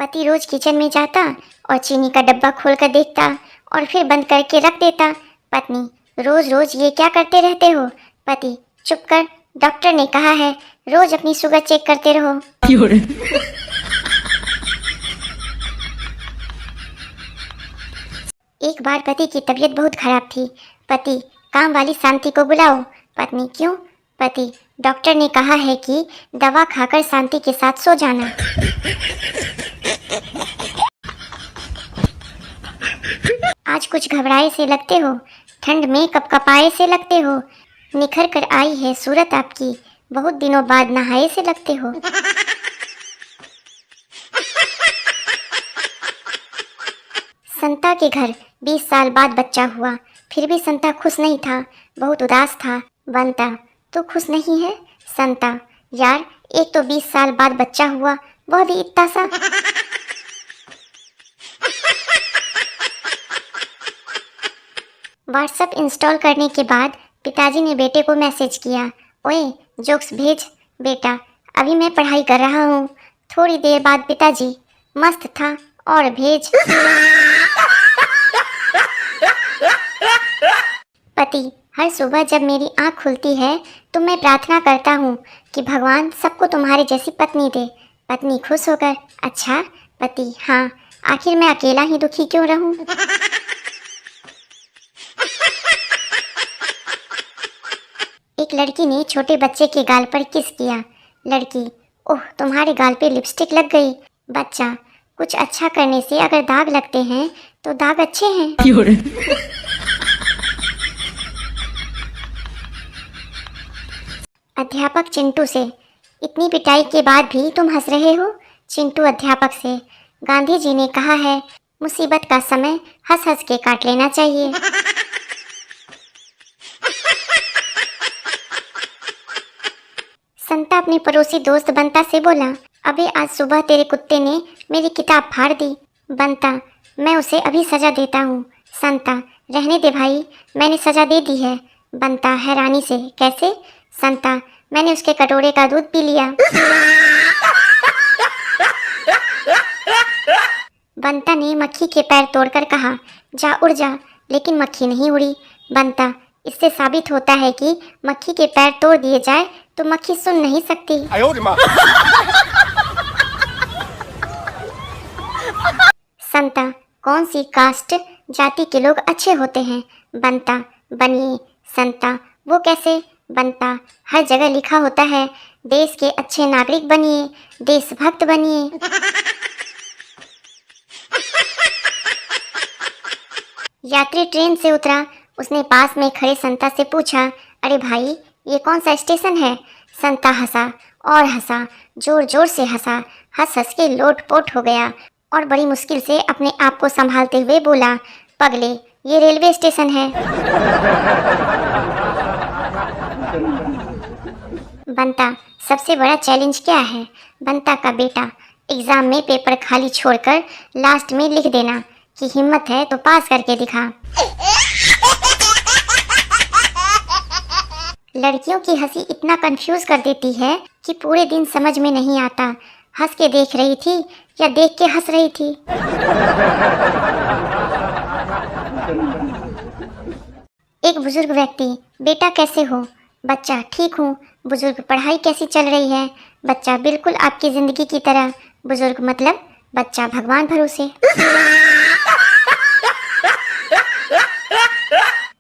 पति रोज किचन में जाता और चीनी का डब्बा खोलकर देखता और फिर बंद करके रख देता। पत्नी, रोज रोज ये क्या करते रहते हो? पति, चुप कर, डॉक्टर ने कहा है रोज अपनी शुगर चेक करते रहो। एक बार पति की तबीयत बहुत खराब थी। पति, काम वाली शांति को बुलाओ। पत्नी, क्यों? पति, डॉक्टर ने कहा है कि दवा खाकर शांति के साथ सो जाना। आज कुछ घबराए से लगते हो, ठंड में कपकपाए से लगते हो, निखर कर आई है सूरत आपकी, बहुत दिनों बाद नहाए से लगते हो। संता के घर 20 साल बाद बच्चा हुआ, फिर भी संता खुश नहीं था, बहुत उदास था। बंता, तू खुश नहीं है? संता, यार एक तो 20 साल बाद बच्चा हुआ, वह भी इतना सा। व्हाट्सएप इंस्टॉल करने के बाद पिताजी ने बेटे को मैसेज किया, ओए जोक्स भेज। बेटा, अभी मैं पढ़ाई कर रहा हूँ। थोड़ी देर बाद पिताजी, मस्त था और भेज। पति, हर सुबह जब मेरी आँख खुलती है तो मैं प्रार्थना करता हूँ कि भगवान सबको तुम्हारी जैसी पत्नी दे। पत्नी खुश होकर, अच्छा। पति, हाँ, आखिर मैं अकेला ही दुखी क्यों रहूँ? एक लड़की ने छोटे बच्चे के गाल पर किस किया। लड़की, ओह तुम्हारे गाल पे लिपस्टिक लग गई। बच्चा, कुछ अच्छा करने से अगर दाग लगते हैं तो दाग अच्छे हैं। अध्यापक चिंटू से, इतनी पिटाई के बाद भी तुम हंस रहे हो? चिंटू अध्यापक से, गांधी जी ने कहा है मुसीबत का समय हंस हंस के काट लेना चाहिए। संता अपने पड़ोसी दोस्त बंता से बोला, अबे आज सुबह तेरे कुत्ते ने मेरी किताब फाड़ दी। बंता, मैं उसे अभी सजा देता हूँ। संता, रहने दे भाई, मैंने सजा दे दी है। बंता हैरानी से, कैसे? संता, मैंने उसके कटोरे का दूध पी लिया। बंता ने मक्खी के पैर तोड़कर कहा, जा उड़ जा, लेकिन मक्खी नहीं उड़ी। बंता, इससे साबित होता है कि मक्खी के पैर तोड़ दिए जाए तो मक्खी सुन नहीं सकती। संता, कौन सी कास्ट जाति के लोग अच्छे होते हैं? बंता, बनिए। संता, वो कैसे? बंता, हर जगह लिखा होता है देश के अच्छे नागरिक बनिए, देशभक्त बनिए। यात्री ट्रेन से उतरा, उसने पास में खड़े संता से पूछा, अरे भाई ये कौन सा स्टेशन है? संता हंसा और हंसा, जोर जोर से हंसा, हंस हंस के लोटपोट हो गया और बड़ी मुश्किल से अपने आप को संभालते हुए बोला, पगले ये रेलवे स्टेशन है। बंता, सबसे बड़ा चैलेंज क्या है? बंता का बेटा, एग्जाम में पेपर खाली छोड़कर लास्ट में लिख देना कि हिम्मत है तो पास करके दिखा। लड़कियों की हंसी इतना कंफ्यूज कर देती है कि पूरे दिन समझ में नहीं आता हंस के देख रही थी या देख के हंस रही थी। एक बुजुर्ग व्यक्ति, बेटा कैसे हो? बच्चा, ठीक हूँ। बुजुर्ग, पढ़ाई कैसी चल रही है? बच्चा, बिल्कुल आपकी जिंदगी की तरह। बुजुर्ग, मतलब? बच्चा, भगवान भरोसे।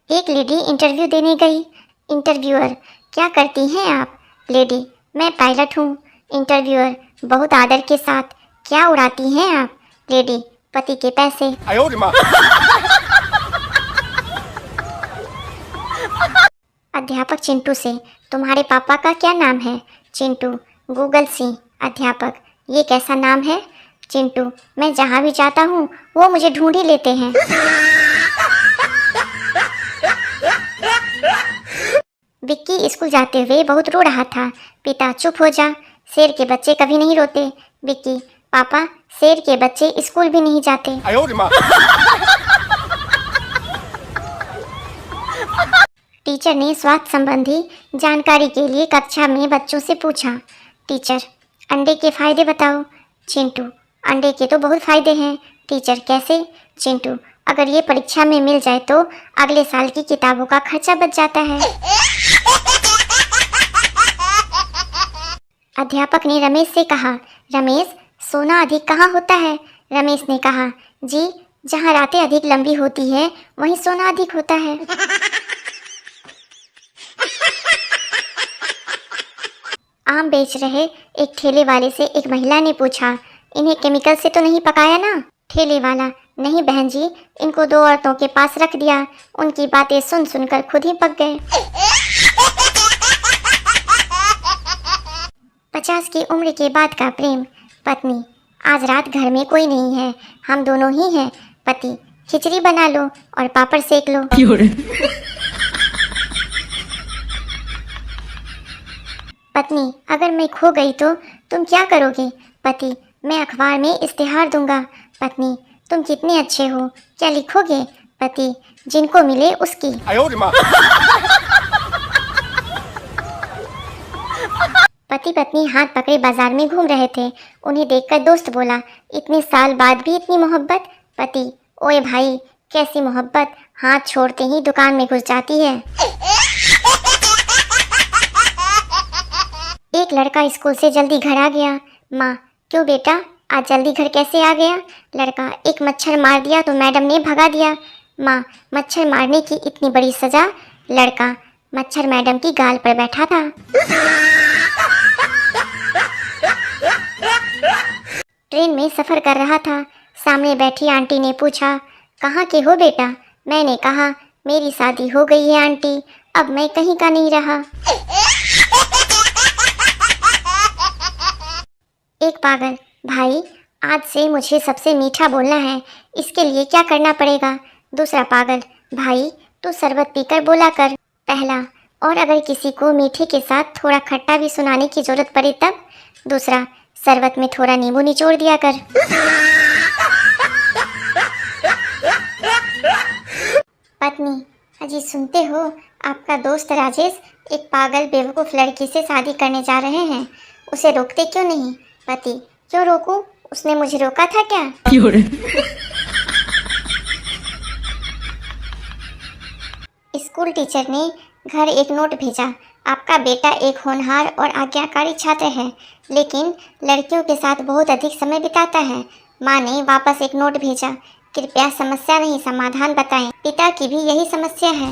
एक लेडी इंटरव्यू देने गई। इंटरव्यूअर, क्या करती हैं आप? लेडी, मैं पायलट हूँ। इंटरव्यूअर, बहुत आदर के साथ, क्या उड़ाती हैं आप? लेडी, पति के पैसे। अध्यापक चिंटू से, तुम्हारे पापा का क्या नाम है? चिंटू, गूगल सिंह। अध्यापक, ये कैसा नाम है? चिंटू, मैं जहाँ भी जाता हूँ वो मुझे ढूंढ ही लेते हैं। विक्की स्कूल जाते हुए बहुत रो रहा था। पिता, चुप हो जा, शेर के बच्चे कभी नहीं रोते। विक्की, पापा, शेर के बच्चे स्कूल भी नहीं जाते। टीचर ने स्वास्थ्य संबंधी जानकारी के लिए कक्षा में बच्चों से पूछा। टीचर, अंडे के फायदे बताओ। चिंटू, अंडे के तो बहुत फायदे हैं। टीचर कैसे? चिंटू, अगर ये परीक्षा में मिल जाए तो अगले साल की किताबों का खर्चा बच जाता है। अध्यापक ने रमेश से कहा, रमेश, सोना अधिक कहाँ होता है? रमेश ने कहा, जी, जहाँ रातें अधिक लंबी होती है वहीं सोना अधिक होता है। आम बेच रहे एक ठेले वाले से एक महिला ने पूछा, इन्हें केमिकल से तो नहीं पकाया ना? ठेले वाला, नहीं बहन जी, इनको 2 औरतों के पास रख दिया, उनकी बातें सुन सुनकर खुद ही पक गए। 50 की उम्र के बाद का प्रेम। पत्नी, आज रात घर में कोई नहीं है, हम दोनों ही हैं। पति, खिचड़ी बना लो और पापड़ सेक लो। पत्नी, अगर मैं खो गई तो तुम क्या करोगे? पति, मैं अखबार में इश्तिहार दूंगा। पत्नी, तुम कितने अच्छे हो, क्या लिखोगे? पति, जिनको मिले उसकी। पति पत्नी हाथ पकड़े बाजार में घूम रहे थे। उन्हें देखकर दोस्त बोला, इतने साल बाद भी इतनी मोहब्बत? पति, ओए भाई, कैसी मोहब्बत, हाथ छोड़ते ही दुकान में घुस जाती है। एक लड़का स्कूल से जल्दी घर आ गया। माँ, क्यों बेटा, आज जल्दी घर कैसे आ गया? लड़का, एक मच्छर मार दिया तो मैडम ने भगा दिया। माँ, मच्छर मारने की इतनी बड़ी सजा? लड़का, मच्छर मैडम की गाल पर बैठा था। ट्रेन में सफ़र कर रहा था। सामने बैठी आंटी ने पूछा, कहाँ के हो बेटा? मैंने कहा, मेरी शादी हो गई है आंटी, अब मैं कहीं का नहीं रहा। एक पागल, भाई, आज से मुझे सबसे मीठा बोलना है, इसके लिए क्या करना पड़ेगा? दूसरा पागल, भाई, तू शरबत पीकर बोला कर। पहला, और अगर किसी को मीठे के साथ थोड़ा खट्टा भी सुनाने की जरूरत पड़े तब? दूसरा, शरबत में थोड़ा नींबू निचोड़ दिया कर। पत्नी, अजी सुनते हो, आपका दोस्त राजेश एक पागल बेवकूफ़ लड़की से शादी करने जा रहे हैं, उसे रोकते क्यों नहीं? पति, क्यों रोकूं? उसने मुझे रोका था क्या? स्कूल टीचर ने घर एक नोट भेजा, आपका बेटा एक होनहार और आज्ञाकारी छात्र है, लेकिन लड़कियों के साथ बहुत अधिक समय बिताता है। माँ ने वापस एक नोट भेजा, कृपया समस्या नहीं समाधान बताएं, पिता की भी यही समस्या है।